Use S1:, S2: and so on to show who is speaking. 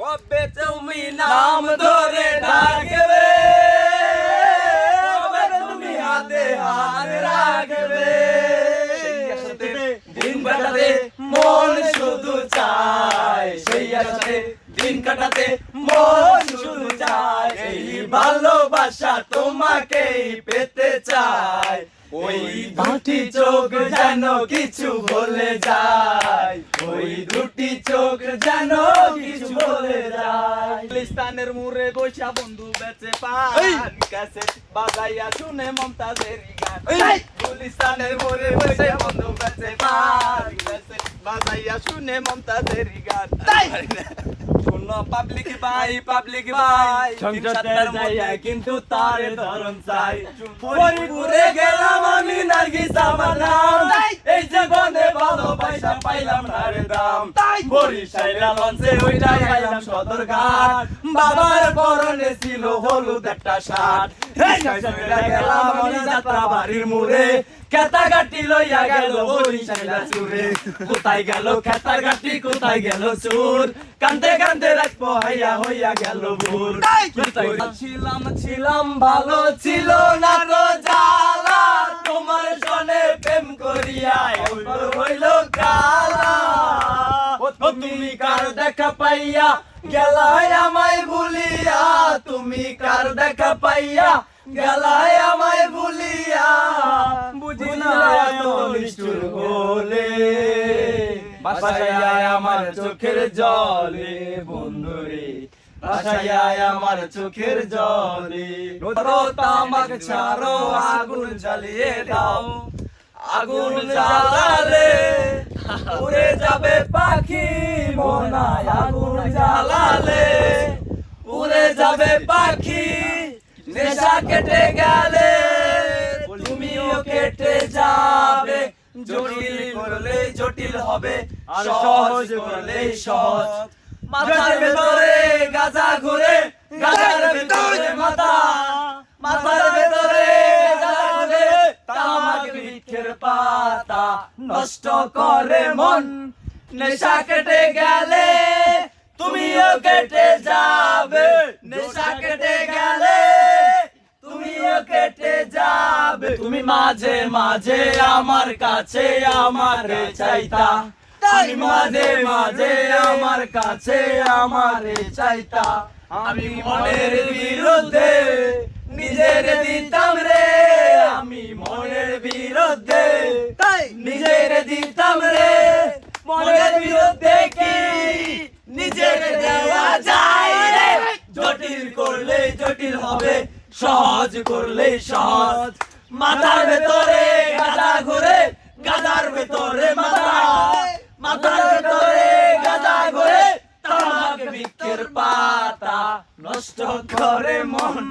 S1: কবে তুমি নাম ধরে ডাকবে, কবে তুমি হাতে হাত রাখবে, সেই আশাতে দিন কাটাতে মন শুধু চায়, সেই আশাতে দিন কাটাতে মন শুধু চায়, এই ভালোবাসা তোমাকেই পেতে চায়, ওই দুটি চোখ যেন কিছু বলে যায়, ওই দুটি চোখ যেন কিছু বলে যায়। গুলিস্তানের মোড়ে বৈশা বন্ধু বেচে পান, ক্যাসেট বাজাইয়া শুনে মমতাজের গান। গুলিস্তানের মোড়ে বৈশা বন্ধু বেচে পান, ক্যাসেট বাজাইয়া শুনে মমতাজের গান। শুনো পাবলিক ভাই সংসার যাইয়া কিন্তু তার ধরন চাই, পরিপুরে গেলাম আমি নার্গিস আমার নাম, এই জীবনে ভালোবাসা পাইলাম না রে দাম, বরিশাইলা লঞ্চে ওইটাই আইলাম সদরঘাট, বাবার পরনে ছিল হলুদ একটা শার্ট, গেলাম আমি যাত্রা বাড়ির মোড়ে, খেতার গাটি লইয়া গেল বরিশাইলা চুরে, কোথায় গেল খেতার গাটি কোথায় গেল চুর, কান্দে কান্দে রাত পোহাইয়া হইয়া গেল ভোর। ছিলাম ভালো ছিল না তো জ্বালা, তোমার সনে প্রেম করিয়া হইল কালা, তুমি কার দেখা পাইয়া গেলাই আমায় ভুলিয়া, তুমি কার দেখা পাইয়া গেলাই আমায় ভুলিয়া, বুঝি না এত নিষ্ঠুর হলে, বাসায় আমার চোখের জলে বন্ধুরে, বাসায় আমার চোখের জলে, তামাক ছাড়ো আগুন জ্বালিয়ে দাও, আগুন জ্বালালে উড়ে যাবে পাখি মনায়, আগুন জ্বালালে উড়ে যাবে পাখি, নেশা কেটে গেলে তুমিও কেটে যাবে, জটিল করলে জটিল হবে, সহজ করলে সহজ, মাথার ভেতরে গাজা ঘুরে, গাজার ভেতরে মাথা, মাথার ভেতরে গাজা ঘুরে, তামাক বৃক্ষের পাতা নষ্ট করে মন, নেশা কেটে গেলে তুমিও কেটে যাবে, নেশা কেটে গেলে তুমিও কেটে যাবে, তুমি মাঝে মাঝে আমার কাছে আমার চাইতা, তুমি মাঝে মাঝে আমার কাছে আমার চাইতা, আমি মনের বিরুদ্ধে নিজের দিতাম রে, আমি মনের বিরুদ্ধে নিজের দিতাম রে, মনের বিরুদ্ধে কি নিজের দেওয়া যায় রে, জটিল করলে জটিল হবে, সহজ করলে সহজ, মাথার ভেতরে গাজা ঘুরে, গাজার ভেতরে মাথা, মাথার ভেতরে গাজা ঘুরে, তামাক বৃক্ষের পাতা নষ্ট করে মন।